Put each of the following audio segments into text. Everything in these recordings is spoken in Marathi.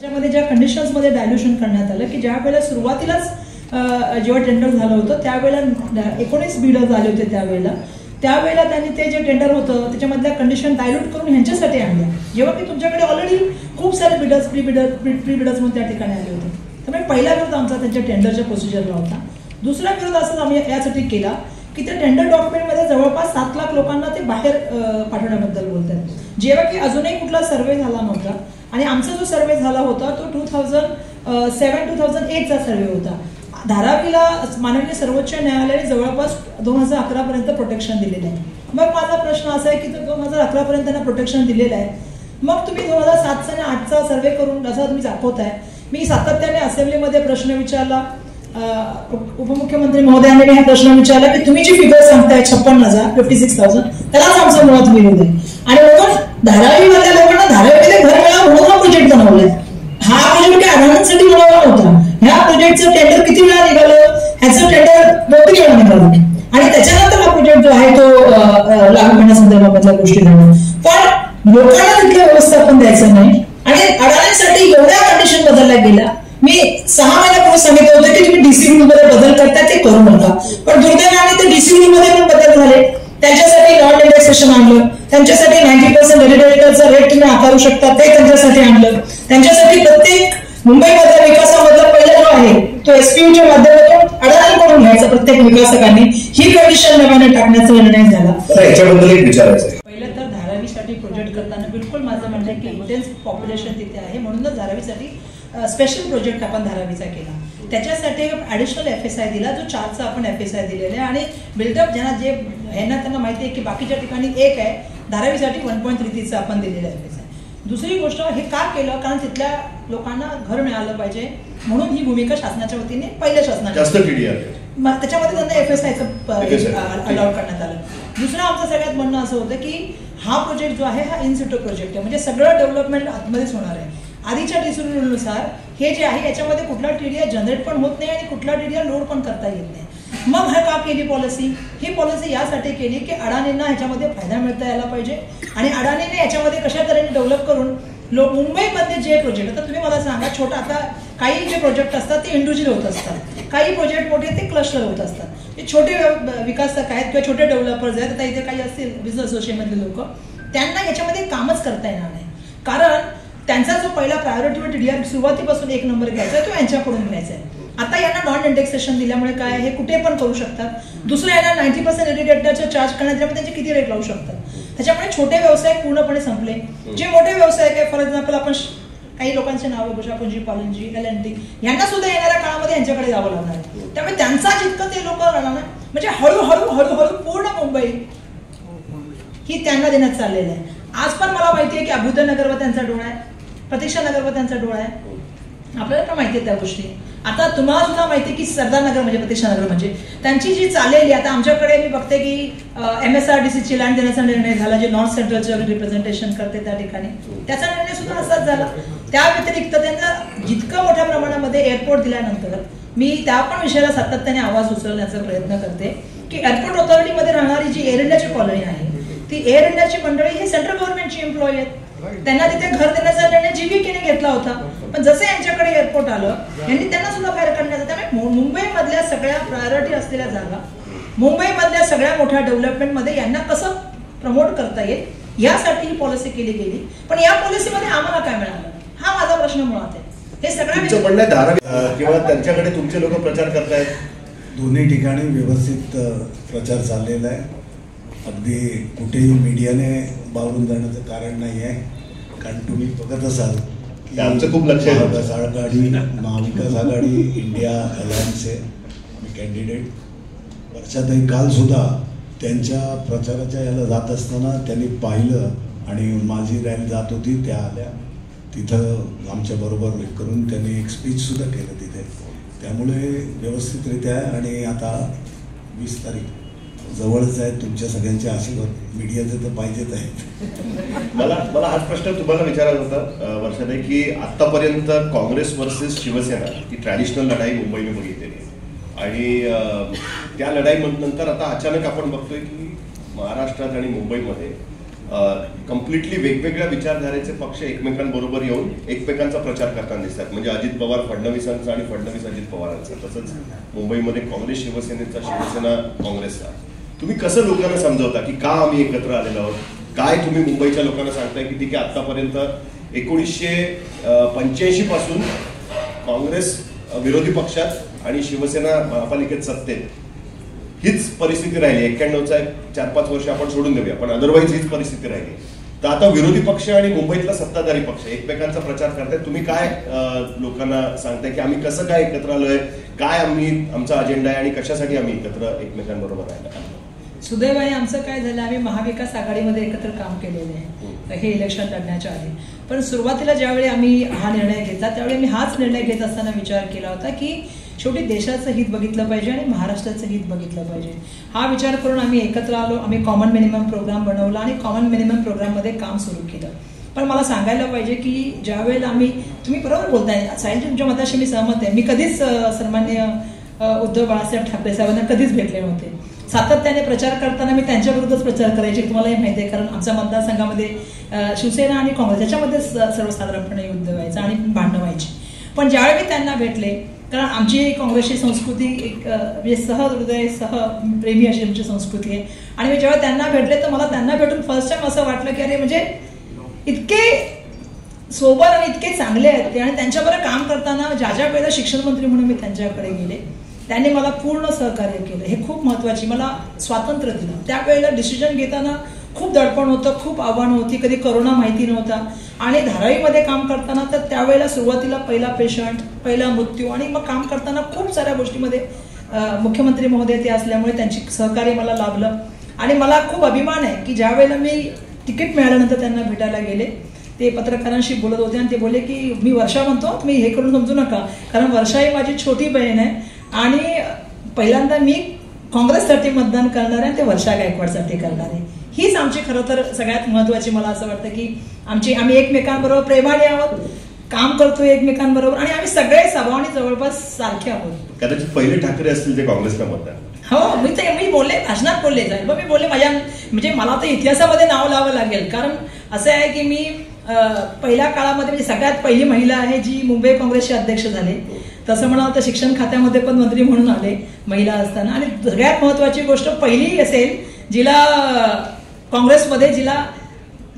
त्याच्यामध्ये ज्या कंडिशन्समध्ये डायल्युशन करण्यात आलं की ज्या वेळेला सुरुवातीलाच जेव्हा टेंडर झालं होतं त्यावेळेला 19 बिडर झाले होते त्यावेळेला त्यांनी ते जे टेंडर होतं त्याच्यामधल्या कंडिशन डायल्यूट करून ह्यांच्यासाठी आणल्या, जेव्हा की तुमच्याकडे ऑलरेडी खूप सारे बिडर्स प्री बिडर्स म्हणून त्या ठिकाणी आले होते. त्यामुळे पहिला विरोध आमचा त्यांच्या टेंडरच्या प्रोसिजरला होता. दुसरा विरोध असंच आम्ही यासाठी केला की त्या टेंडर डॉक्युमेंटमध्ये जवळपास 7 लाख लोकांना ते बाहेर पाठवण्याबद्दल बोलतात, जेव्हा की अजूनही कुठला सर्वे झाला नव्हता. आणि आमचा जो सर्वे झाला होता तो 2007-2008चा सर्वे होता. धारावीला माननीय सर्वोच्च न्यायालयाने जवळपास 2011 पर्यंत प्रोटेक्शन दिलेलं आहे. मग माझा प्रश्न असा आहे की 2011 पर्यंत त्यांना प्रोटेक्शन दिलेलं आहे, मग तुम्ही 2007 आणि 8चा सर्वे करून असा तुम्ही दाखवताय. मी सातत्याने असेंब्लीमध्ये प्रश्न विचारला, उपमुख्यमंत्री महोदयांनी हा प्रश्न विचारला की तुम्ही जी फिगर सांगताय 56,000 त्यालाच आमचा मुळात विरोध आहे. आणि लोक धारावीमधल्या लोकांना धारावीमध्ये घर मिळावं म्हणून हा प्रोजेक्ट बनवलाय. हा प्रोजेक्ट आढळण्यासाठी बनवला होता. ह्या प्रोजेक्टचं टेंडर किती वेळा निघालं, ह्याचं टेंडर 2-3 वेळा निघालं आणि त्याच्यानंतर हा प्रोजेक्ट जो आहे तो लागू करण्यासंदर्भातल्या गोष्टी झाल्या. पण लोकांना तिथलं व्यवस्थापन द्यायचं नाही आणि अडाणीसाठी एवढ्या कंडिशन बदलल्या गेल्या. मी 6 महिन्यापूर्वी सांगितलं होतं की तुम्ही डीसी रूल मध्ये बदल करताय ते करू नका, पण दुर्दैवाने ते डीसी रूल मध्ये पण बदल झाले. त्यांच्यासाठी नॉन इंडेक्सेशन आणलं, त्यांच्यासाठी 90% हेरिटेजचा रेट तुम्ही आकारू शकता ते त्यांच्यासाठी आणलं. त्यांच्यासाठी प्रत्येक मुंबईमधल्या विकासामधला पहिला जो आहे तो एसपीयूच्या माध्यमातून अडाणीकडून घ्यायचा प्रत्येक विकासकांनी. ही कंडिशन नव्याने टाकण्याचा निर्णय झाला. याच्याबद्दल एक विचारायचं आहे. पहिलं तर धारावीसाठी प्रोजेक्ट करताना बिलकुल माझं म्हणणं आहे की इंटेन्स पॉप्युलेशन तिथे आहे, म्हणूनच धारावीसाठी स्पेशल प्रोजेक्ट आपण धारावीचा केला. त्याच्यासाठी ऍडिशनल FSI दिला, जो 4चा आपण FSI दिलेला आहे. आणि बिल्डअप ज्यांना त्यांना माहिती आहे की बाकीच्या ठिकाणी 1 आहे, धारावीसाठी 1.33चा आपण दिलेला FSI. दुसरी गोष्ट हे का केलं, कारण तिथल्या लोकांना घर मिळालं पाहिजे म्हणून ही भूमिका शासनाच्या वतीने पहिल्या शासनाच्या त्याच्यामध्ये त्यांना FSIचं अलाउड करण्यात आलं. दुसरं आमचं सगळ्यात म्हणणं असं होतं की हा प्रोजेक्ट जो आहे हा इन सिटू प्रोजेक्ट आहे, म्हणजे सगळं डेव्हलपमेंट आतमध्येच होणार आहे. आधीच्या डीसी रूलनुसार हे जे आहे याच्यामध्ये कुठला TDI जनरेट पण होत नाही आणि कुठला TDI लोड पण करता येत नाही. मग हा का केली पॉलिसी? ही पॉलिसी यासाठी केली की अडाणींना ह्याच्यामध्ये फायदा मिळता यायला पाहिजे आणि अडाणीने याच्यामध्ये कशा तऱ्हेने डेव्हलप करून मुंबईमध्ये जे प्रोजेक्ट, आता तुम्ही मला सांगा, छोटा आता काही जे प्रोजेक्ट असतात ते इंडिव्हिज्युअल होत असतात, काही प्रोजेक्ट मोठे ते क्लस्टर होत असतात. जे छोटे विकासक आहेत किंवा छोटे डेव्हलपर्स आहेत, आता इथे काही असतील बिझनेस असोसिएशनमधले लोक, त्यांना याच्यामध्ये कामच करता येणार नाही. कारण त्यांचा जो पहिला प्रायोरिटीवर TDI सुरुवातीपासून 1 नंबर घ्यायचा आहे तो यांच्याकडून घ्यायचा आहे. आता यांना नॉन इंडेक्सेशन दिल्यामुळे काय, हे कुठे पण करू शकतात. दुसरं यांना 90% हेरिटेजचा चार्ज करण्यात त्यांचे किती रेट लावू शकतात. त्याच्यामुळे छोटे व्यवसाय पूर्णपणे संपले. जे मोठे व्यवसाय काय, फॉर एक्झाम्पल आपण काही लोकांचे नावं बुशापुंजी, पालनजी, LNT यांना सुद्धा येणाऱ्या काळामध्ये यांच्याकडे जावं लागणार आहे. त्यामुळे त्यांचा जितकं ते लोक राहणार म्हणजे हळूहळू पूर्ण मुंबई ही त्यांना देण्यात चाललेलं आहे. आज पण मला माहिती आहे की अभ्युदयनगरवर त्यांचा डोळा आहे, प्रतीक्षानगरवर त्यांचा डोळा आहे, आपल्याला पण माहिती आहे त्या गोष्टी. आता तुम्हाला सुद्धा माहिती आहे की सरदारनगर म्हणजे प्रतीक्षानगर म्हणजे त्यांची जी चालेली. आता आमच्याकडे मी बघते की MSRDCची लँड देण्याचा निर्णय झाला, जे नॉर्थ सेंट्रलचं रिप्रेझेंटेशन करते त्या ठिकाणी, त्याचा निर्णय सुद्धा असाच झाला. त्या व्यतिरिक्त त्यांना जितकं मोठ्या प्रमाणामध्ये एअरपोर्ट दिल्यानंतर मी त्या पण विषयाला सातत्याने आवाज उचलण्याचा प्रयत्न करते की एअरपोर्ट ऑथॉरिटीमध्ये राहणारी जी एअर इंडियाची कॉलनी आहे, ती एअर इंडियाची मंडळी ही सेंट्रल गव्हर्नमेंटची एम्प्लॉई आहेत. त्यांना तिथे घर देण्याचा निर्णय GVKने घेतला होता, पण जसं यांच्याकडे एअरपोर्ट आलं यांनी त्यांना सुद्धा बाहेर काढण्याचा. त्यामुळे मुंबईमधल्या सगळ्या प्रायोरिटी असलेल्या जागा, मुंबईमधल्या सगळ्या मोठ्या डेव्हलपमेंटमध्ये यांना कसं प्रमोट करता येईल यासाठी ही पॉलिसी केली गेली. पण या पॉलिसीमध्ये आम्हाला काय मिळालं हा माझा प्रश्न मुळात आहे. हे सगळ्या किंवा त्यांच्याकडे तुमचे लोक प्रचार करतायत, दोन्ही ठिकाणी व्यवस्थित प्रचार चाललेला आहे. अगदी कुठेही मीडियाने बावरून जाण्याचं कारण नाही आहे. कारण तुम्ही बघत असाल की आमचं खूप लक्ष आहे, महाविकास आघाडी, महाविकास आघाडी, इंडिया अलायन्स आहे मी कॅन्डिडेट. वर्षातही काल सुद्धा त्यांच्या प्रचाराच्या याला जात असताना त्यांनी पाहिलं आणि माझी रॅली जात होती, त्या आल्या तिथं आमच्याबरोबर करून त्यांनी एक स्पीचसुद्धा केलं तिथे. त्यामुळे व्यवस्थितरित्या आहे. आणि आता 20 तारीख जवळच आहे. तुमच्या सगळ्यांचे आशीर्वाद मीडियाचे तर पाहिजेच आहेत. मला हाच प्रश्न तुम्हाला विचारायचा होता वर्षाताई की आतापर्यंत काँग्रेस वर्सेस शिवसेना ही ट्रॅडिशनल लढाई मुंबईने बघितलेली आहे आणि त्या लढाईनंतर आता अचानक आपण बघतोय की महाराष्ट्रात आणि मुंबईमध्ये कम्प्लिटली वेगवेगळ्या विचारधारेचे पक्ष एकमेकांबरोबर येऊन एकमेकांचा प्रचार करताना दिसतात. म्हणजे अजित पवार फडणवीसांचा आणि फडणवीस अजित पवारांचा, तसंच मुंबईमध्ये काँग्रेस शिवसेनेचा, शिवसेना काँग्रेसचा. तुम्ही कसं लोकांना समजवता की का आम्ही एकत्र आलेलो आहोत? काय तुम्ही मुंबईच्या लोकांना सांगताय की ठीक आहे, आतापर्यंत 1985 पासून काँग्रेस विरोधी पक्षात आणि शिवसेना महापालिकेत सत्तेत, हीच परिस्थिती राहिली. 91चा 4-5 वर्ष आपण सोडून देऊया, पण अदरवाईज हीच परिस्थिती राहिली. तर आता विरोधी पक्ष आणि मुंबईतला सत्ताधारी पक्ष एकमेकांचा प्रचार करताय. तुम्ही काय लोकांना सांगताय की आम्ही कसं काय एकत्र आलोय, काय आमचा अजेंडा आहे आणि कशासाठी आम्ही एकत्र एकमेकांबरोबर राहिलो? सुदैवाने आमचं काय झालं, आम्ही महाविकास आघाडीमध्ये एकत्र काम केलेले आहे हे इलेक्शन लढण्याच्या आधी. पण सुरुवातीला ज्यावेळी आम्ही हा निर्णय घेतला त्यावेळी आम्ही हाच निर्णय घेत असताना विचार केला होता की शेवटी देशाचं हित बघितलं पाहिजे आणि महाराष्ट्राचं हित बघितलं पाहिजे. हा विचार करून आम्ही एकत्र आलो. आम्ही कॉमन मिनिमम प्रोग्राम बनवला आणि कॉमन मिनिमम प्रोग्राममध्ये काम सुरू केलं. पण मला सांगायला पाहिजे की ज्यावेळेला तुम्ही बरोबर बोलताय, साहिल तुमच्या मताशी मी सहमत आहे. मी कधीच सन्माननीय उद्धव बाळासाहेब ठाकरे साहेबांना कधीच भेटले नव्हते. सातत्याने प्रचार करताना मी त्यांच्याविरुद्धच प्रचार करायचे, तुम्हालाही माहिती आहे, कारण आमच्या मतदारसंघामध्ये शिवसेना आणि काँग्रेस याच्यामध्ये सर्वसाधारणपणे युद्ध व्हायचं आणि भांडणं व्हायची. पण ज्यावेळी मी त्यांना भेटले, कारण आमची काँग्रेसची संस्कृती एक म्हणजे सहृदय सहप्रेमी अशी आमची संस्कृती आहे. आणि मी जेव्हा त्यांना भेटले तर मला त्यांना भेटून फर्स्ट टाइम असं वाटलं की अरे म्हणजे इतके सोबर आणि इतके चांगले आहेत ते. आणि त्यांच्याबरोबर काम करताना ज्या वेळेला शिक्षण मंत्री म्हणून मी त्यांच्याकडे गेले, त्यांनी मला पूर्ण सहकार्य केलं. हे खूप महत्वाची, मला स्वातंत्र्य दिलं. त्यावेळेला डिसिजन घेताना खूप दडपण होतं, खूप आव्हानं होती, कधी करोना माहिती नव्हता. आणि धारावीमध्ये काम करताना तर त्यावेळेला सुरुवातीला पहिला पेशंट, पहिला मृत्यू, आणि मग काम करताना खूप साऱ्या गोष्टीमध्ये मुख्यमंत्री महोदय ते असल्यामुळे त्यांची सहकार्य मला लाभलं. आणि मला खूप अभिमान आहे की ज्या वेळेला मी तिकीट मिळाल्यानंतर त्यांना भेटायला गेले, ते पत्रकारांशी बोलत होते आणि ते बोलले की मी वर्षा म्हणतो, तुम्ही हे करून समजू नका, कारण वर्षा ही माझी छोटी बहीण आहे आणि पहिल्यांदा मी काँग्रेससाठी मतदान करणार आहे, ते वर्षा गायकवाडसाठी करणार आहे. हीच आमची खरं तर सगळ्यात महत्वाची, मला असं वाटतं की आम्ही एकमेकांबरोबर प्रेमाने आहोत, काम करतोय एकमेकांबरोबर आणि आम्ही सगळे स्वभावाने जवळपास सारखे आहोत. कदाचित पहिले ठाकरे असतील ते काँग्रेसला मतदान. हो, मी बोलले, भाषणात बोलले जाईल. मग मी बोलले म्हणजे मला तर इतिहासामध्ये नाव लावावं लागेल, कारण असं आहे की मी पहिल्या काळामध्ये म्हणजे सगळ्यात पहिली महिला आहे जी मुंबई काँग्रेसचे अध्यक्ष झाले. तसं म्हणावं तर शिक्षण खात्यामध्ये पण मंत्री म्हणून आले महिला असताना. आणि सगळ्यात महत्वाची गोष्ट पहिली असेल जिला काँग्रेसमध्ये जिला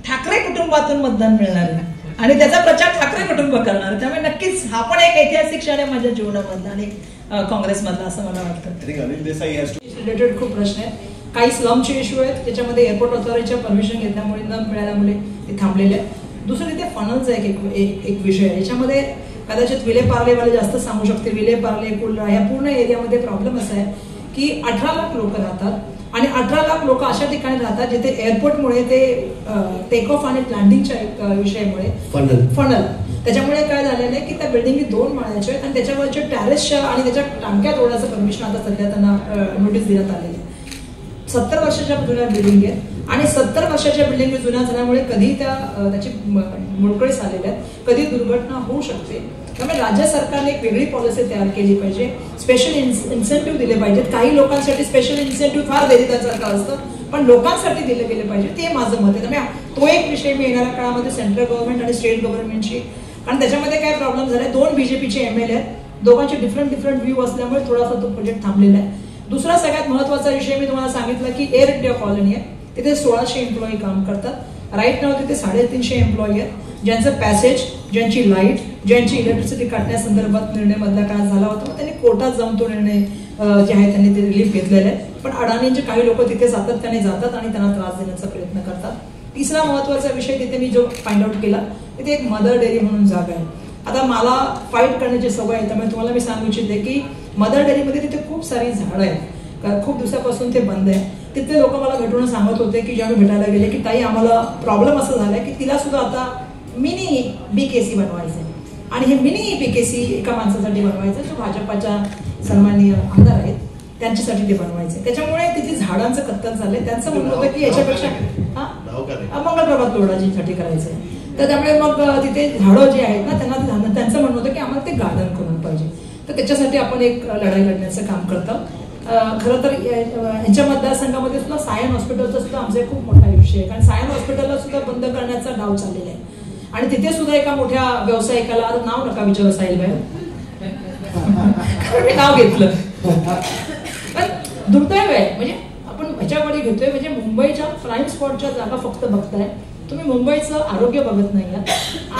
ठाकरे कुटुंबातून मतदान मिळणार आहे आणि त्याचा प्रचार ठाकरे कुटुंब करणार. त्यामुळे नक्कीच हा पण एक ऐतिहासिक क्षण आहे माझ्या जीवनामधला आणि काँग्रेसमधला, असं मला वाटतं. रिलेटेड खूप प्रश्न आहेत. काही स्लमचे इश्यू आहेत, त्याच्यामध्ये एअरपोर्ट ऑथॉरिटीच्या परमिशन घेतल्यामुळे न मिळाल्यामुळे ते थांबलेले आहेत. दुसरं तिथे फनलचा एक विषय आहे. याच्यामध्ये कदाचित विलेपार्लेवाले जास्त सांगू शकते. विलेपार्ले, कुलरा या पूर्ण एरियामध्ये प्रॉब्लेम असा आहे की 18 लाख लोक राहतात आणि 18 लाख लोक अशा ठिकाणी राहतात जिथे एअरपोर्टमुळे ते टेक ऑफ आणि लँडिंगच्या विषयामुळे फनल त्याच्यामुळे काय झालेलं आहे की त्या बिल्डिंगी 2 माळ्याचे आहेत आणि त्याच्यावरच्या टॅरेसच्या आणि त्याच्या टांक्या तोडायचं परमिशन आता सध्या त्यांना नोटीस देण्यात आलेली आहे. 70 वर्षाच्या जुन्या बिल्डिंग आहेत आणि 70 वर्षाच्या बिल्डिंग जुन्या झाल्यामुळे कधी त्याची मोडकळीस आलेल्या आहेत, कधी दुर्घटना होऊ शकते. त्यामुळे राज्य सरकारने एक वेगळी पॉलिसी तयार केली पाहिजे, स्पेशल इन्सेंटिव्ह दिले पाहिजेत. काही लोकांसाठी स्पेशल इन्सेंटिव्ह फार दरिद्रासारखं असतं, पण लोकांसाठी दिले गेले पाहिजे, ते माझं मत आहे. त्यामुळे तो एक विषय मी येणाऱ्या काळामध्ये सेंट्रल गव्हर्नमेंट आणि स्टेट गव्हर्नमेंटची, कारण त्याच्यामध्ये काय प्रॉब्लेम झालाय, 2 बीजेपीचे MLA आहेत, दोघांचे डिफरंट व्ह्यू असल्यामुळे थोडासा तो प्रोजेक्ट थांबलेला आहे. दुसरा सगळ्यात महत्वाचा विषय मी तुम्हाला सांगितलं की एअर इंडिया कॉलनी आहे, तिथे 1600 एम्प्लॉई काम करतात. राईट नाव तिथे 350 एम्प्लॉई आहेत, ज्यांचं पॅसेज, ज्यांची लाईट, ज्यांची इलेक्ट्रिसिटी काढण्यासंदर्भात निर्णय मधल्या काळात झाला होता. त्यांनी कोर्टात जाऊन तो निर्णय जे आहे त्यांनी ते रिलीफ घेतलेला आहे. पण अडाणींचे काही लोक तिथे सातत्याने जातात आणि त्यांना त्रास देण्याचा प्रयत्न करतात. तिसरा महत्वाचा विषय तिथे मी जो फाइंड आउट केला, तिथे एक मदर डेअरी म्हणून जागा आहे. आता मला फाईट करण्याची सवय आहे, त्यामुळे तुम्हाला मी सांगू इच्छिते की मदर डेअरीमध्ये तिथे खूप सारी झाडं आहेत, खूप दिवसापासून ते बंद आहे. तिथले लोक मला भेटून सांगत होते की जेव्हा भेटायला गेले की ताई आम्हाला प्रॉब्लेम असं झालाय की तिला सुद्धा आता मिनी BKC बनवायचं आहे आणि हे मिनी BKC एका माणसासाठी बनवायचं जो भाजपाच्या सन्माननीय आमदार आहेत त्यांच्यासाठी ते बनवायचं. त्याच्यामुळे तिथे झाडांचं कत्तल झालंय. त्यांचं म्हणणं होतं की याच्यापेक्षा मंगलप्रभात लोढाजीसाठी करायचं आहे. तर त्यामुळे मग तिथे झाडं जे आहेत ना त्यांचं म्हणणं होतं की आम्हाला ते गार्डन करून पाहिजे. तर त्याच्यासाठी आपण एक लढाई लढण्याचं काम करतो. खरं तर यांच्या मतदारसंघामध्ये सुद्धा सायन हॉस्पिटलचा सुद्धा आमचा एक खूप मोठा विषय आहे, कारण सायन हॉस्पिटलला सुद्धा बंद करण्याचा डाव चाललेला आहे आणि तिथे सुद्धा एका मोठ्या व्यावसायिकाला, आता नाव नका विचारू साहिल भाई, मी नाव घेतलं, पण दुर्दैव आहे. म्हणजे आपण ह्याच्याकडे घेतोय, म्हणजे मुंबईच्या प्राईम स्पॉटच्या जागा फक्त बघताय तुम्ही, मुंबईचं आरोग्य बघत नाही.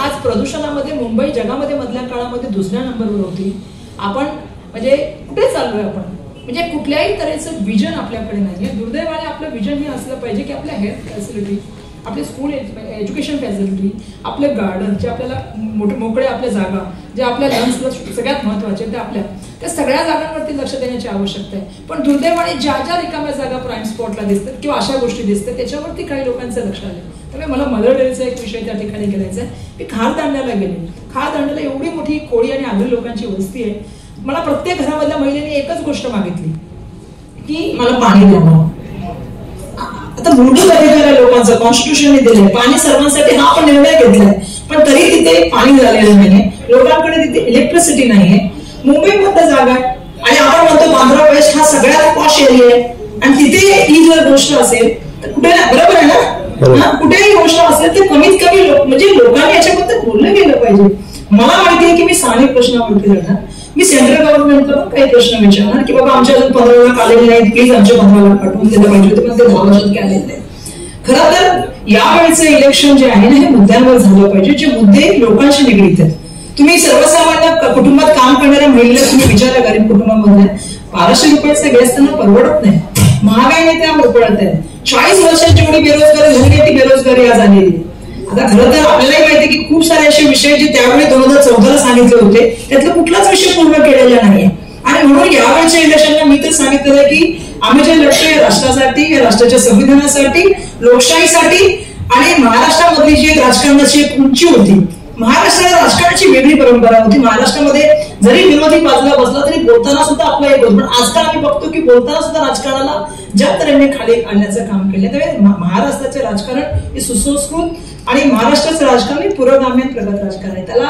आज प्रदूषणामध्ये मुंबई जगामध्ये मधल्या काळामध्ये दुसऱ्या नंबरवर होती. आपण म्हणजे कुठे चाललोय आपण, म्हणजे कुठल्याही तऱ्हेचं विजन आपल्याकडे नाहीये. दुर्दैवाने आपलं विजन हे असलं पाहिजे की आपल्या हेल्थ फॅसिलिटी, आपले स्कूल एज्युकेशन फॅसिलिटी, आपले गार्डन जे आपल्याला मोकळे आपल्या जागा, जे आपल्या लंग्सला सगळ्यात महत्वाचे ते आपल्या, त्या सगळ्या जागांवरती लक्ष देण्याची आवश्यकता आहे. पण दुर्दैवाने ज्या ज्या रिकाम्या जागा प्राईम स्पॉटला दिसतात किंवा अशा गोष्टी दिसतात त्याच्यावरती काही लोकांचं लक्ष आलं. त्यामुळे मला मदर डेअरीचा एक विषय त्या ठिकाणी करायचा आहे. मी खारदांड्याला गेले. खारदांड्याला एवढी मोठी कोळी आणि आगरी लोकांची वस्ती आहे. मला प्रत्येक घरामधल्या महिलेने एकच गोष्ट मागितली की मला पाणी द्यावं. आता मूलभूत अधिकार लोकांचं कॉन्स्टिट्यूशनने दिलंय, पाणी सर्वांसाठी हा आपण निर्णय घेतलाय, पण तरी तिथे पाणी झालेलं नाहीये, लोकांकडे तिथे इलेक्ट्रिसिटी नाहीये. मुंबईमध्ये जागा आहे आणि आपण म्हणतो बांद्रा वेस्ट हा सगळ्यात पॉश एरिया आहे आणि तिथे ही जर गोष्ट असेल तर कुठे, बरोबर आहे ना, कुठेही गोष्ट असेल तर कमीत कमी म्हणजे लोकांनी याच्याबद्दल बोललं गेलं पाहिजे. मला माहिती आहे की मी स्थानिक प्रश्नावरती लढणार, मी सेंट्रल गव्हर्नमेंटला पण काही प्रश्न विचारणार की बाबा आमच्या अजून 15 लाख आलेले नाहीत, प्लीज आमच्या 15 लाख पाठवून दिलं पाहिजे होते, पण ते 10 वर्षात काय आलेले नाही. खरं तर यावेळेचं इलेक्शन जे आहे ना हे मुद्द्यांवर झालं पाहिजे, जे मुद्दे लोकांशी निगडीत आहेत. तुम्ही सर्वसामान्य कुटुंबात काम करणाऱ्या महिलेला तुम्ही विचारा, गरीब कुटुंबामध्ये 1200 रुपयाचा गॅस त्यांना परवडत नाही, महागाईने त्या पडत आहेत. 40 वर्षांची एवढी बेरोजगारी झाली, ती बेरोजगारी आज आलेली. आता खरं तर आपल्यालाही माहिती की खूप सारे असे विषय जे त्यावेळी 2014ला सांगितले होते त्यातला कुठलाच विषय पूर्ण केलेला नाहीये. आणि म्हणून यावेळच्या इलेक्शनला मी तर सांगितलेलं आहे की आम्ही जे लढतोय राष्ट्रासाठी, या राष्ट्राच्या संविधानासाठी, लोकशाहीसाठी आणि महाराष्ट्रामधली जी राजकारणाची एक उंची होती. महाराष्ट्राला राजकारणाची वेगळी परंपरा होती. महाराष्ट्रामध्ये जरी विरोधी बाजूला बसला तरी बोलताना सुद्धा आपलं एक होतं, पण आजकाल आम्ही बघतो की बोलताना सुद्धा राजकारणाला ज्या तऱ्हेने खाली आणण्याचं काम केलं. त्यामुळे महाराष्ट्राचे राजकारण हे सुसंस्कृत आणि महाराष्ट्राचं राजकारण हे पुरोगामी आणि प्रगत राजकारण आहे. त्याला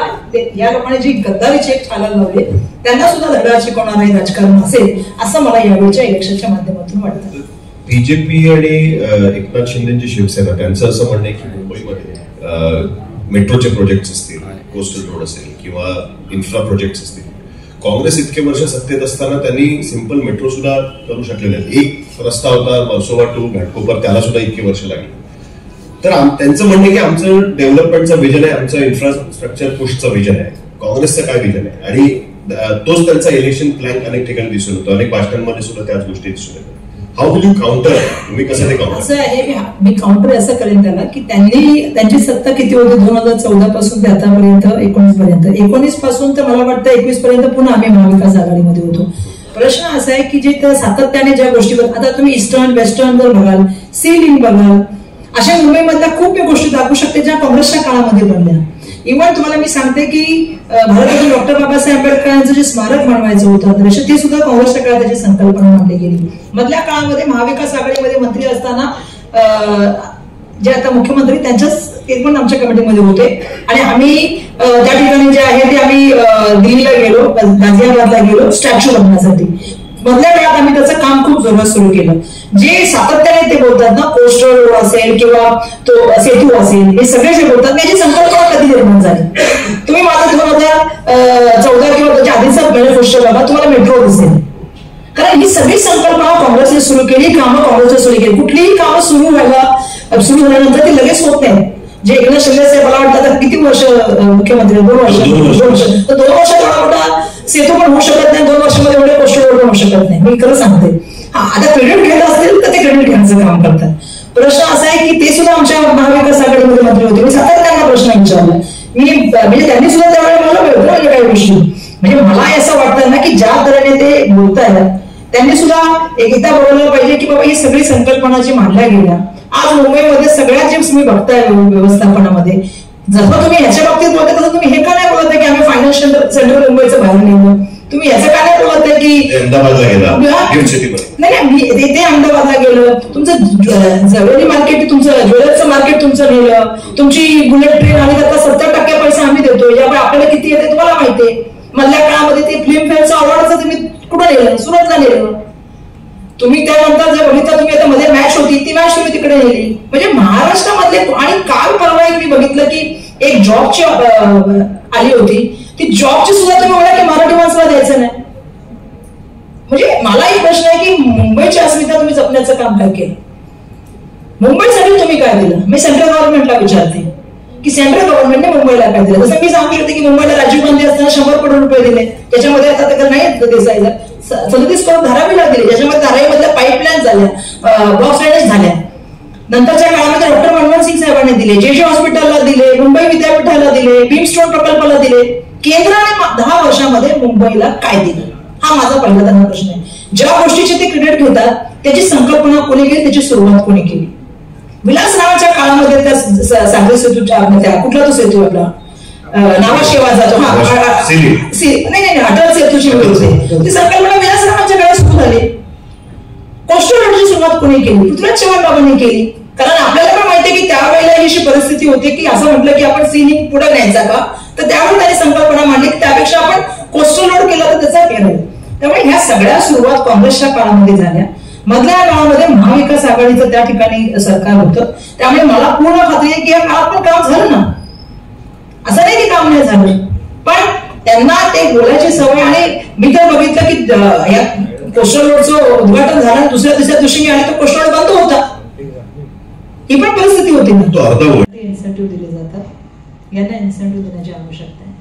या लोकांनी जी गद्दारीची एक चालायला लावली त्यांना सुद्धा धडा शिकवणारं राजकारण असेल असं मला यावेळच्या इलेक्शनच्या माध्यमातून वाटतं. बीजेपी आणि एकनाथ शिंदेची शिवसेना त्यांचं असं म्हणणं आहे की मुंबईमध्ये मेट्रोचे प्रोजेक्ट असतील, कोस्टल रोड असेल किंवा इन्फ्रा प्रोजेक्ट असतील, काँग्रेस इतके वर्ष सत्तेत असताना त्यांनी सिंपल मेट्रो सुद्धा करू शकले नाही. एक रस्ता होता वर्सोवा टू घाटकोपर, त्याला सुद्धा इतकी वर्ष लागली. तर त्यांचं म्हणणं की आमचं डेव्हलपमेंटचं विजन आहे, आमचं इन्फ्रास्ट्रक्चर पुशचं विजन आहे. काँग्रेसचं काय विजन आहे? आणि तोच त्यांचा इलेक्शन प्लॅन अनेक ठिकाणी दिसून होतो, अनेक भाषणांमध्ये सुद्धा त्याच गोष्टी दिसून येतात. How will you counter? तुम्ही कसं ते काउंटर? असं आहे, मी काउंटर असं करेन त्याला की त्यांची सत्ता किती होती 2014 पासून ते आतापर्यंत 19 पर्यंत. 19 पासून तर मला वाटतं 21 पर्यंत पुन्हा आम्ही महाविकास आघाडीमध्ये होतो. प्रश्न असा आहे की जे सातत्याने ज्या गोष्टीवर, आता तुम्ही ईस्टर्न वेस्टर्न जर बघाल, सी लिंक बघाल, अशा मुंबईमधल्या खूप गोष्टी दाखवू शकते ज्या काँग्रेसच्या काळामध्ये बनल्या. इव्हन तुम्हाला मी सांगते की भारतातील डॉक्टर बाबासाहेब आंबेडकर यांचं जे स्मारक बनवायचं होतं ते सुद्धा काँग्रेसच्या काळात त्याची संकल्पना मांडली गेली. मधल्या काळामध्ये महाविकास आघाडीमध्ये मंत्री असताना जे आता मुख्यमंत्री त्यांच्याच ते पण आमच्या कमिटीमध्ये होते आणि आम्ही त्या ठिकाणी जे आहे ते आम्ही दिल्लीला गेलो, गाझियाबादला गेलो स्टॅच्यू बनवण्यासाठी. मधल्या काळात आम्ही त्याचं काम खूप जोरात सुरू केलं. जे सातत्याने ते बोलतात ना, कोस्टल रोड असेल किंवा तो सेतू असेल, हे सगळे जे बोलतात त्याची संकल्पना कधी निर्माण झाली? तुम्ही माझा 2014 किंवा त्याच्या आधीचा मॅनिफेस्टो बघा, तुम्हाला मेट्रो दिसेल. कारण ही सगळी संकल्पना काँग्रेसने सुरू केली, कामं काँग्रेसने सुरू केली. कुठलीही कामं सुरू झाल्यानंतर ती लगेच होत नाही. जे एकनाथ शिंदे साहेब मला वाटतं किती वर्ष मुख्यमंत्री, 2 वर्ष, तर 2 वर्ष एवढा मोठा सेतू पण होऊ शकत नाही, 2 वर्षामध्ये एवढे कोस्टल रोड पण होऊ शकत नाही. मी खरं सांगते. आता क्रेडिट घेत असतील तर ते क्रेडिट घ्यायचं काम करतात. प्रश्न असा आहे की ते सुद्धा आमच्या महाविकास आघाडीमध्ये मंत्री होते. मी सतत त्यांना प्रश्न विचारला, म्हणजे त्यांनी सुद्धा त्यावेळेला मला वेगळं काही गोष्टी, म्हणजे मला असं वाटतं ना की ज्या तऱ्हेने ते बोलतायत त्यांनी सुद्धा एकदा बोलायला पाहिजे की बाबा ही सगळी संकल्पना जी मांडल्या गेल्या आज मुंबईमध्ये सगळ्यात जे तुम्ही बघताय व्यवस्थापनामध्ये, जसं तुम्ही ह्याच्या बाबतीत बोलताय तसं तुम्ही हे का नाही बोलत आहे की आम्ही फायनान्शियल सेंट्रल मुंबईचं बाहेर नेलं? तुम्ही याचं का नाही बोलत आहे की अहमदाबादला गेला, नाही ते अहमदाबादला गेलं, तुमचं ज्वेलरी मार्केट, तुमचं ज्वेलरचं मार्केट तुमचं नेलं, तुमची बुलेट ट्रेन आणि त्याचा 70% पैसे आम्ही देतो, यामुळे आपल्याला किती येते तुम्हाला माहितीये. मधल्या काळामध्ये ते फिल्मफेअरचं अवॉर्डचं तुम्ही कुठं नेलं? सुरतला नेलं. तुम्ही त्यानंतर जर बघितलं तुम्ही आता मध्ये मॅच होती ती मॅच तुम्ही तिकडे नेली. म्हणजे महाराष्ट्रामधले आणि काल परवा मी बघितलं की एक जॉबची आली होती, ती जॉबची सुद्धा तुम्ही म्हणा की मराठी माणसाला द्यायचं नाही. म्हणजे मला एक प्रश्न आहे की मुंबईची अस्मिता तुम्ही जपण्याचं काम काय केलं, मुंबईसाठी तुम्ही काय दिलं. मी सेंट्रल गव्हर्नमेंटला विचारते की सेंट्रल गव्हर्नमेंटने मुंबईला काय दिलं. जसं मी सांगू शकते की मुंबईला राजीव गांधी असताना 100 करोड रुपये दिले, त्याच्यामध्ये आता त्याला नाही देसायला 37 करोड धारावीला दिले, ज्याच्यामध्ये धारावीमधल्या पाईपलाईन झाल्या, ब्लॉक ड्रेनेज झाल्या. नंतरच्या काळामध्ये डॉक्टर मनमोहन सिंग साहेबांनी दिले, जे हॉस्पिटलला दिले, मुंबई विद्यापीठाला दिले, भीमस्टोन प्रकल्पाला दिले. केंद्राने 10 वर्षामध्ये मुंबईला काय दिलं, हा माझा पहिला त्यांना प्रश्न आहे. ज्या गोष्टीचे ते क्रेडिट घेतात त्याची संकल्पना कोणी केली, त्याची सुरुवात कोणी केली. विलासरावांच्या काळामध्ये त्या सागरी सेतूच्या कुठला तो सेतू आपला नावाशिवाय जातो, नाही अटल सेतूची ती संकल्पना विलासरावांच्या काळात सुरू झाली. कोस्टल रोडची सुरुवात कोणी केली, पृथ्वीराज चव्हाण बाबांनी केली. कारण आपल्याला पण माहितीये की त्यावेळेला अशी परिस्थिती होती की असं म्हटलं की आपण सीलिंग पुढे न्यायचा का, तर त्यावेळी त्यांनी संकल्पना मांडली की त्यापेक्षा आपण कोस्टल रोड केला तर त्याचा फेर आहे. त्यामुळे ह्या सगळ्या सुरुवात काँग्रेसच्या काळामध्ये झाल्या. मधल्या काळामध्ये महाविकास आघाडीचं त्या ठिकाणी सरकार होतं. त्यामुळे मला पूर्ण खात्री आहे की या काळात पण काम झालं ना, असं नाही की काम नाही झालं, पण त्यांना ते बोलायची सवय. आणि मी तर बघितलं की या कोस्टल रोडचं उद्घाटन झालं, दुसऱ्या तिसऱ्या दिवशी आणि तो कोस्टल रोड बंद होता. ही पण परिस्थिती होती ना. इन्सेंटिव्ह दिले जातात, यांना इन्सेंटिव्ह देण्याची आवश्यकता आहे.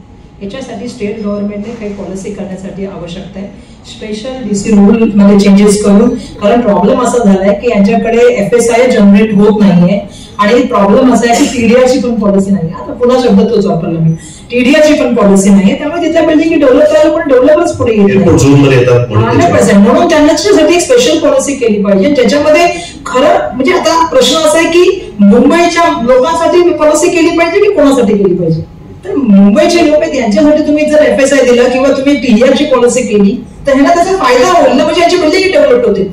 याच्यासाठी स्टेट गव्हर्नमेंटने काही पॉलिसी करण्यासाठी आवश्यकता आहे. स्पेशल डीसी रूल मध्ये चेंजेस करून, कारण प्रॉब्लेम असा झालाय की यांच्याकडे FSI जनरेट होत नाहीये आणि प्रॉब्लेम असा आहे की टीडीआरची पण पॉलिसी नाही. आता पुन्हा शब्द तोच वापरला मी, टीडीआरची पण पॉलिसी नाहीये. त्यामुळे तिथल्या बिल्डिंग डेव्हलप करायला पण डेव्हलपर्स पुढे येत नाही. म्हणून त्यांच्यासाठी एक स्पेशल पॉलिसी केली पाहिजे, ज्याच्यामध्ये खरं म्हणजे आता प्रश्न असा आहे की मुंबईच्या लोकांसाठी पॉलिसी केली पाहिजे की कोणासाठी केली पाहिजे. तर मुंबईचे लोक आहेत यांच्यासाठी तुम्ही जर FSI दिला किंवा तुम्ही टीडीआरची पॉलिसी केली तर ह्यांना त्याचा फायदा होईल ना, म्हणजे यांची बिल्डिंग डेव्हलप होते.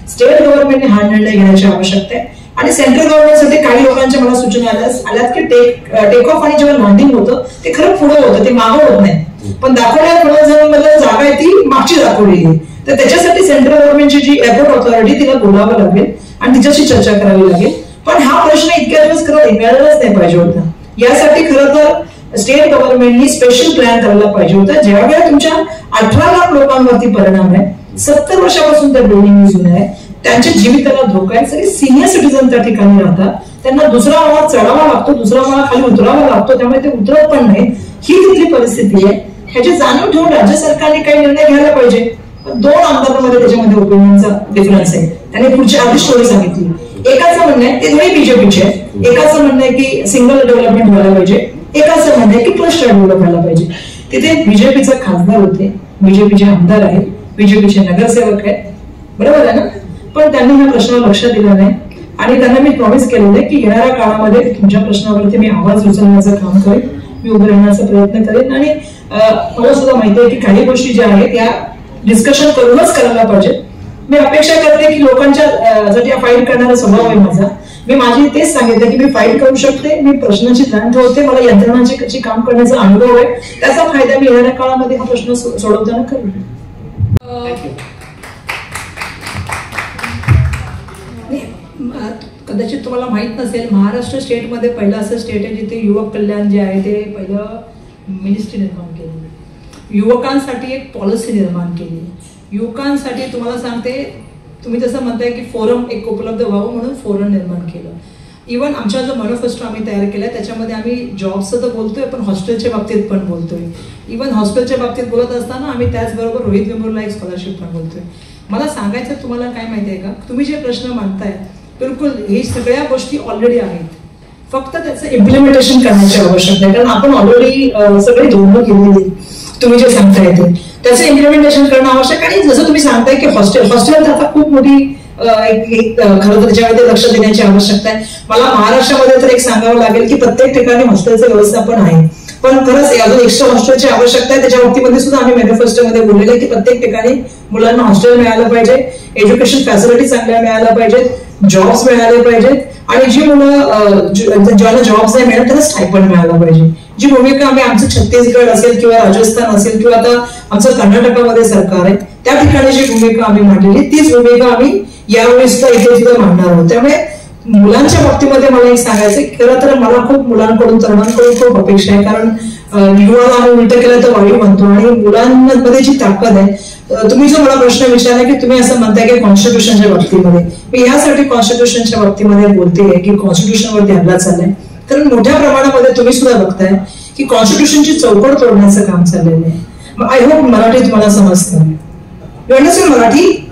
स्टेट गव्हर्नमेंटने हा निर्णय घेण्याची आवश्यकता आहे. आणि सेंट्रल गव्हर्नमेंटसाठी काही लोकांच्या मला सूचना आल्यात की टेक ऑफ आणि जेव्हा लँडिंग होतं ते खरं पुढे होतं, ते मागं होत नाही. पण दाखवल्या पुढे जागा आहे ती मागची दाखवलेली आहे. तर त्याच्यासाठी सेंट्रल गव्हर्नमेंटची जी एअरपोर्ट ऑथॉरिटी तिला बोलावं लागेल आणि तिच्याशी चर्चा करावी लागेल. पण हा प्रश्न इतक्या दिवस खरं मिळालाच नाही पाहिजे होता. यासाठी खरं तर स्टेट गव्हर्नमेंटनी स्पेशल प्लॅन करायला पाहिजे होता. ज्यावेळेला तुमच्या 18 लाख लोकांवरती परिणाम आहे, 70 वर्षापासून त्या बिल्डिंग जुन्या आहे, त्यांच्या जीविताला धोका आहे, सगळे सिनियर सिटीजन त्या ठिकाणी राहतात, त्यांना दुसरा माळा चढावा लागतो, दुसरा माळा खाली उतरावा लागतो, त्यामुळे ते उतरत पण नाही. ही तिथली परिस्थिती आहे. ह्याची जाणीव ठेवून राज्य सरकारने काही निर्णय घ्यायला पाहिजे. 2 आमदारांमध्ये त्याच्यामध्ये ओपिनियनचा डिफरन्स आहे. त्यांनी पुढची आधी स्टोरी सांगितली. एकाचं म्हणणं आहे ते दोन्ही बीजेपीचे, एकाचं म्हणणं आहे की सिंगल डेव्हलपमेंट व्हायला पाहिजे, एकाचं म्हणणं आहे की क्लस्टर डेव्हलप व्हायला पाहिजे. तिथे बीजेपीचे खासदार होते, बीजेपीचे आमदार आहेत, बीजेपीचे नगरसेवक आहेत, बरोबर आहे ना. पण त्यांनी ह्या प्रश्नावर लक्ष दिलं नाही आणि त्यांना मी प्रॉमिस केलेलं आहे की येणाऱ्या काळामध्ये तुमच्या प्रश्नावरती मी आवाज उचलण्याचं काम करेन, मी उभं राहण्याचा प्रयत्न करेन. आणि मला सुद्धा माहिती आहे की काही गोष्टी ज्या आहेत त्या डिस्कशन करूनच करायला पाहिजे. मी अपेक्षा करते की लोकांच्या साठी फाईट करणारा स्वभाव आहे माझा. मी माझी तेच सांगितलं की मी फाईट करू शकते, मी प्रश्नाची जाण ठेवते, मला यंत्रणाची काम करण्याचा अनुभव आहे, त्याचा फायदा मी येणाऱ्या काळामध्ये हा प्रश्न सोडवताना करेन. कदाचित तुम्हाला माहित नसेल, महाराष्ट्र स्टेटमध्ये पहिलं असं स्टेट आहे जिथे युवक कल्याण जे आहे ते पहिलं मिनिस्ट्री निर्माण केली, युवकांसाठी एक पॉलिसी निर्माण केली. युवकांसाठी तुम्हाला सांगते, तुम्ही जसं म्हणताय की फोरम एक उपलब्ध व्हावं म्हणून फोरम निर्माण केलं. इव्हन आमचा जो मॅनिफेस्टो आम्ही तयार केला त्याच्यामध्ये आम्ही जॉबचं तर बोलतोय पण हॉस्टेलच्या बाबतीत पण बोलतोय. इव्हन हॉस्टेलच्या बाबतीत बोलत असताना आम्ही त्याचबरोबर रोहित वेमुरला एक स्कॉलरशिप पण बोलतोय. मला सांगायचं तुम्हाला काय माहिती आहे का, तुम्ही जे प्रश्न मांडताय बिलकुल हे सगळ्या गोष्टी ऑलरेडी आहेत, फक्त त्याचं इम्प्लिमेंटेशन करण्याची आवश्यकता आहे. कारण आपण ऑलरेडी सगळी धोरणं केलेली तुम्ही जे सांगताय ते त्याचं इम्प्लिमेंटेशन करणं आवश्यक. आणि जसं तुम्ही सांगताय की हॉस्टेल आता खूप मोठी खरं तर त्याच्यामध्ये लक्ष देण्याची आवश्यकता आहे. मला महाराष्ट्रामध्ये तर एक सांगावं लागेल की प्रत्येक ठिकाणी हॉस्टेलचं व्यवस्थापन आहे, पण खरंच अजून एक्स्ट्रा हॉस्टेलची आवश्यकता आहे. त्याच्या बाबतीमध्ये सुद्धा आम्ही मॅनिफेस्टोमध्ये बोललेलं आहे की प्रत्येक ठिकाणी मुलांना हॉस्टेल मिळालं पाहिजे, एज्युकेशन फॅसिलिटी चांगल्या मिळायला पाहिजेत, जॉब्स मिळाले पाहिजेत आणि जी मुलं ज्यांना जॉब्स नाही मिळत त्यांना स्टायपंड मिळायला पाहिजे. जी भूमिका आम्ही आमचं छत्तीसगड असेल किंवा राजस्थान असेल किंवा आता आमचं कर्नाटकामध्ये सरकार आहे त्या ठिकाणी जी भूमिका आम्ही मांडलेली तीच भूमिका आम्ही यावेळी सुद्धा इथे सुद्धा मांडणार आहोत. त्यामुळे मुलांच्या बाबतीमध्ये मला एक सांगायचं खरं तर मला खूप मुलांकडून तरुणांकडून खूप अपेक्षा आहे. कारण युवाला आम्ही उलट केलं तर वायू म्हणतो आणि मुलांमध्ये जी ताकद आहे. तुम्ही जो मला प्रश्न विचारला की तुम्ही असं म्हणताय की कॉन्स्टिट्यूशनच्या बाबतीमध्ये मी यासाठी कॉन्स्टिट्यूशनच्या बाबतीमध्ये बोलते की कॉन्स्टिट्यूशनवरती हल्ला चाललाय. कारण मोठ्या प्रमाणामध्ये तुम्ही सुद्धा बघताय की कॉन्स्टिट्यूशनची चौकट तोडण्याचं काम चाललेलं आहे. आय होप मराठी तुम्हाला समजतं. You understand Marathi?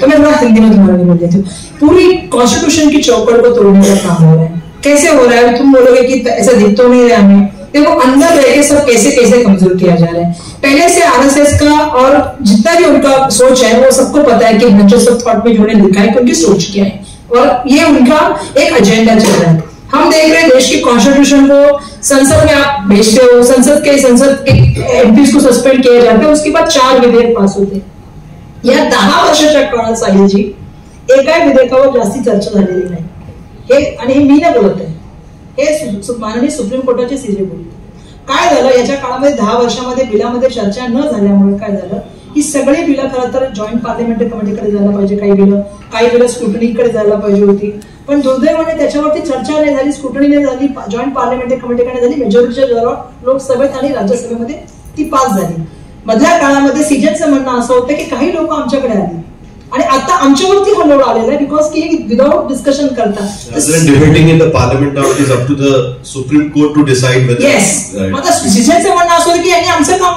तो मैं बड़ा हिंदी में तुम्हारे बोल देती हूँ. पूरी कॉन्स्टिट्यूशन की चौकट को तोड़ने का काम हो रहा है. कैसे हो रहा है? तुम बोलोगे कि ऐसा दिख तो नहीं रहा हमें. देखो अंदर रह के सब कैसे कैसे कमजोर किया जा रहा है. पहले से आरएसएस का और जितना भी उनका सोच है वो सबको पता है कि ब्रांचेस ऑफ थॉट में जो लिखा है कि उनकी सोच क्या है और ये उनका एक एजेंडा चल रहा है. हम देख रहे हैं देश की कॉन्स्टिट्यूशन को संसद में आप भेजते हो, संसद के एमपीज को सस्पेंड किया जाता है, उसके बाद 4 विधेयक पास होते. या 10 वर्षाच्या काळात साहिलजी एका विधेयकावर जास्ती चर्चा झालेली नाही. हे आणि हे मी नाही बोलत आहे, हे माननीय सुप्रीम कोर्टाचे सीजे बोलते. काय झालं याच्या काळामध्ये 10 वर्षामध्ये बिलामध्ये चर्चा न झाल्यामुळे काय झालं ही सगळी बिलं खरं तर जॉईंट पार्लिमेंटरी कमिटीकडे जायला पाहिजे. काही बिलं स्क्रुटनीकडे जायला पाहिजे होती. पण दुर्दैवाने त्याच्यावरती चर्चा नाही झाली, स्क्रुटनी नाही झाली, जॉईंट पार्लिमेंटरी कमिटीकडे झाली. मेजॉरिटीच्या जोरावर लोकसभेत आणि राज्यसभेमध्ये ती पास झाली. मधल्या काळामध्ये सीजेचं म्हणणं असं होतं की काही लोक आमच्याकडे आली आणि आता आमच्यावरती हा लोड आलेला आहे बिकॉज की विदाउट डिस्कशन करतात. Debating in the parliament now is up to the Supreme Court to decide whether. Yes, आता सीजेचं म्हणणं असं होतं की यांनी आमचं काम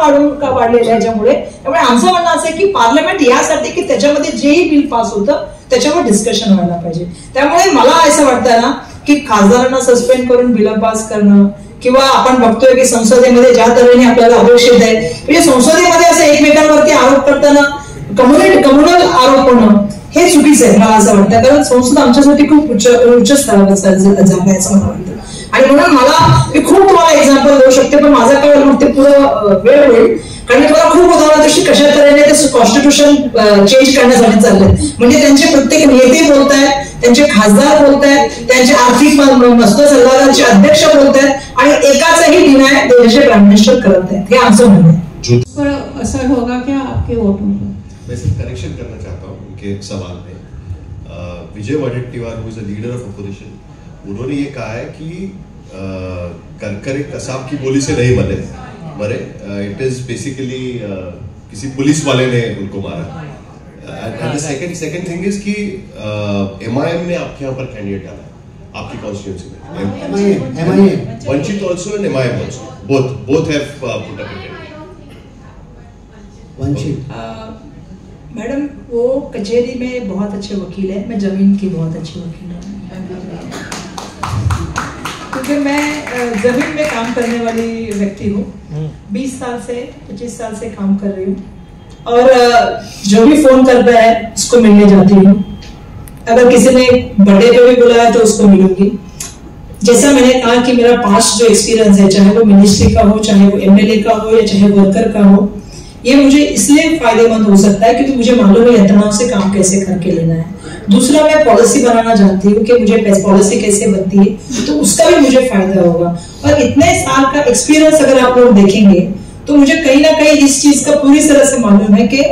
वाढलेलं आहे याच्यामुळे. त्यामुळे आमचं म्हणणं असं आहे की पार्लमेंट यासाठी की त्याच्यामध्ये जेही बिल पास होतं त्याच्यावर डिस्कशन व्हायला पाहिजे. त्यामुळे मला असं वाटतं ना की खासदारांना सस्पेंड करून बिलं पास करणं किंवा आपण बघतोय की संसदेमध्ये ज्या तऱ्हेने आपल्याला अपेक्षित आहे म्हणजे संसदेमध्ये असं एकमेकांवरती आरोप करताना कम्युनल आरोप होणं हे चुकीचं आहे मला असं वाटतं. कारण संसद आमच्यासाठी खूप उच्च स्तरावर जागा आहे असं मला वाटतं. आणि म्हणून मी खूप तुम्हाला एक्झाम्पल देऊ शकते पण माझा काय मग ते पुढं वेळ होईल. कारण तुम्हाला खूप उदाहरण तशी कशा तऱ्हेने ते कॉन्स्टिट्यूशन चेंज करण्यासाठी चाललंय. म्हणजे त्यांचे प्रत्येक नेते बोलतायत, त्यांचे खासदार बोलतायत, त्यांचे आर्थिक मस्त सल्लागारचे अध्यक्ष बोलतायत आणि एकाचाही डिनाय देशाचे प्राईम मिनिस्टर करत आहेत. हे आमचं म्हणणं आहे. पर असर होगा क्या आपके वोटों पर? मैं सिर्फ करेक्शन करना चाहता हूँ उनके सवाल में. Vijay Wadettiwar who is a leader of opposition, उन्होंने ये कहा है कि करकर एक कसाब की बोली से नहीं मरे. इट इज बेसिकली किसी पुलिस वाले ने उनको मारा. End the second thing is कि MIM ने आपके यहाँ पर कैंडिडेट डाला आपकी कॉन्स्टिट्यूंसी में. Vanchit also and MIM also both have put up a Vanchit. Madam वो कचहरी में बहुत अच्छे वकील है, मैं जमीन की बहुत अच्छी वकील हूँ क्योंकि मैं जमीन में काम करने वाली व्यक्ति हूँ. 20 साल से 25 साल से काम कर रही हूँ और जो भी फोन करता है उसको मिलने जाती हूँ. अगर किसी ने बर्थडे पे भी बुलाया तो उसको मिलूंगी. जैसा मैंने कहा कि मेरा पास्ट जो एक्सपीरियंस है चाहे वो मिनिस्ट्री का हो, चाहे वो MLA का हो या चाहे वर्कर का हो, ये मुझे इसलिए फायदेमंद हो सकता है क्योंकि मुझे मालूम है यंत्रणाओं से काम कैसे करके लेना है. दूसरा मैं पॉलिसी बनाना जानती हूँ कि मुझे पॉलिसी कैसे बनती है तो उसका भी मुझे फायदा होगा. और इतने साल का एक्सपीरियंस अगर आप लोग देखेंगे तो मुझे कहीं ना कहीं इस चीज का पूरी तरह से मालूम है कि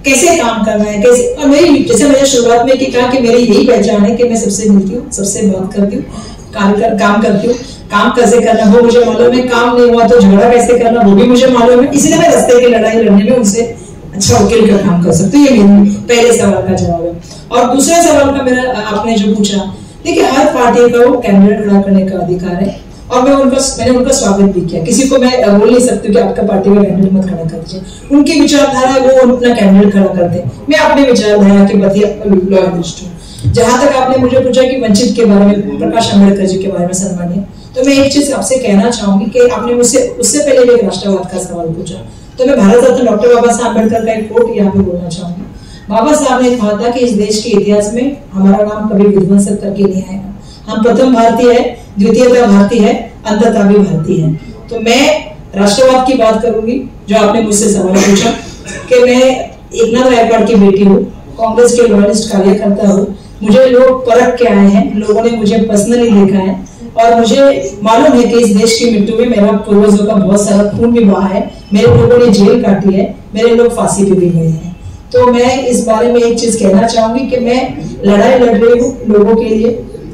कैसे काम करना है, कैसे. और मेरी जैसे मैंने शुरुआत में कहा कि मेरी यही पहचान है कि मैं सबसे मिलती हूँ, सबसे बात करती हूँ, काम करती हूँ. काम कैसे करना वो मुझे मालूम है, काम नहीं हुआ तो झगड़ा कैसे करना वो भी मुझे मालूम है. इसलिए मैं रास्ते की लड़ाई लड़ने में उनसे अच्छा वकील का काम कर सकती हूँ. ये मेरे पहले सवाल का जवाब है. और दूसरे सवाल का मेरा आपने जो पूछा, देखिए हर पार्टी का वो कैंडिडेट खड़ा करने का अधिकार है और मैंने उनका स्वागत भी किया. किसी को मैं बोल नहीं सकती कि आपका पार्टी का कैंडिडेट मत खड़ा कर दीजिए. उनकी विचारधारा वो अपना कैंडिडेट खड़ा करते हैं. मैं अपनी विचारधारा के प्रति लॉयलिस्ट हूँ. जहां तक आपने मुझे पूछा कि वंचित के बारे में, प्रकाश अम्बेडकर जी के बारे में सम्मानीय, तो मैं एक चीज आपसे कहना चाहूंगी कि आपने मुझसे उससे पहले भी एक राष्ट्रवाद का सवाल पूछा तो मैं भारत रत्न डॉक्टर बाबा साहब अम्बेडकर का एक कोट यहाँ पे बोलना चाहूंगी. बाबा साहब ने कहा था कि इस देश के इतिहास में हमारा नाम कभी विध्वंसक करके नहीं आएगा. हम प्रथम भारतीय है, द्वितीयता भारतीय है, अंततः भी भारतीय है. तो मैं राष्ट्रवाद की बात करूंगी जो आपने मुझसे सवाल पूछा कि मैं एकनाथ गायकवाड़ की बेटी हूँ, कांग्रेस के लॉयलिस्ट कार्यकर्ता हूँ, मुझे लोग परख के आए हैं, लोगों ने मुझे पर्सनली देखा है और मुझे मालूम है कि इस देश की मिट्टी में मेरा पूर्वजों का बहुत सारा खून भी बहा है, मेरे लोगों ने जेल काटी है, मेरे लोग फांसी पे भी गए हैं। तो मैं इस बारे में एक चीज कहना चाहूंगी कि मैं लड़ाई लड़ रही हूँ लोगों के लिए,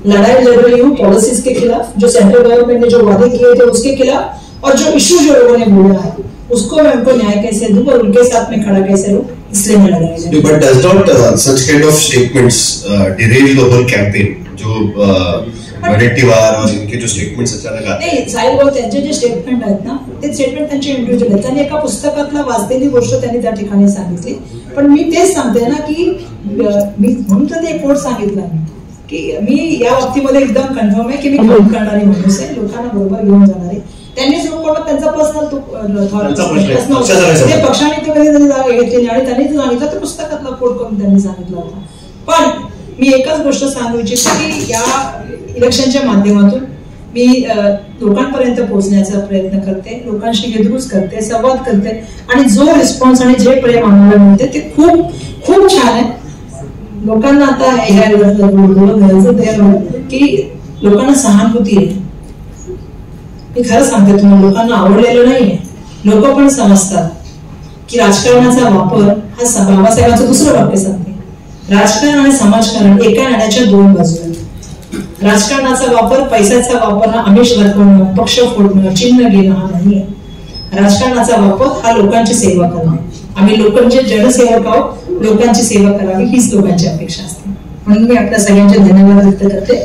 लड़ाई लड़ रही हूँ पॉलिसीज के खिलाफ, जो सेंट्रल गवर्नमेंट ने जो वादे किए थे उसके खिलाफ, और जो इश्यू जो लोगों ने बोला है उसको मैं उनको न्याय कैसे दूं और उनके साथ में खड़ा कैसे रहूं, इसलिए मैं लड़ रही हूं। But does not such kind of statements derail the whole campaign? जो वडेट्टीवार और इनके जो स्टेटमेंट्स अचानक आते नाही, साहेब भाऊ त्यांचे जे स्टेटमेंट आहेत ना ते स्टेटमेंट त्यांचे इंडिव्हिज्युअल आहेत. त्यांनी एका पुस्तकातला वाचलेली गोष्ट त्यांनी त्या ठिकाणी सांगितली, पण मी तेच सांगते ना की मी म्हणून तर ते कोट सांगितलं की मी या बाबतीमध्ये एकदम कन्फर्म आहे की मी काम करणारी माणूस आहे, लोकांना बरोबर घेऊन जाणारी. त्यांनी जो कोण त्यांचा पर्सनल ते पक्षाने ते कधी त्यांनी जागा घेतलेली आणि त्यांनी ते सांगितलं ते पुस्तकातला कोट करून त्यांनी सांगितलं होतं. पण मी एकच गोष्ट सांगू इच्छिते की या इलेक्शनच्या माध्यमातून मी लोकांपर्यंत पोहोचण्याचा प्रयत्न करते, लोकांशी हितगुज करते, संवाद करते आणि जो रिस्पॉन्स आणि जे प्रेम आम्हाला मिळते ते खूप खूप छान आहे. लोकांना आता ह्या की लोकांना सहानुभूती आहे. मी खरं सांगते तुम्हाला, लोकांना आवडलेलं नाहीये. लोक पण समजतात की राजकारणाचा वापर हा बाबासाहेबांचं दुसरं वाक्य सांगते, राजकारण आणि समाजकारण एका नाण्याच्या दोन बाजू आहेत. राजकारणाचा वापर, पैशाचा वापर हा आमिष दाखवणं, पक्ष फोडणं, चिन्ह घेणं हा नाहीये. राजकारणाचा वापर हा लोकांची सेवा करणं. आम्ही लोकांचे जनसेवक आहोत, लोकांची सेवा करावी हीच लोकांची अपेक्षा असते. म्हणून मी आपल्या सगळ्यांचे धन्यवाद व्यक्त करते.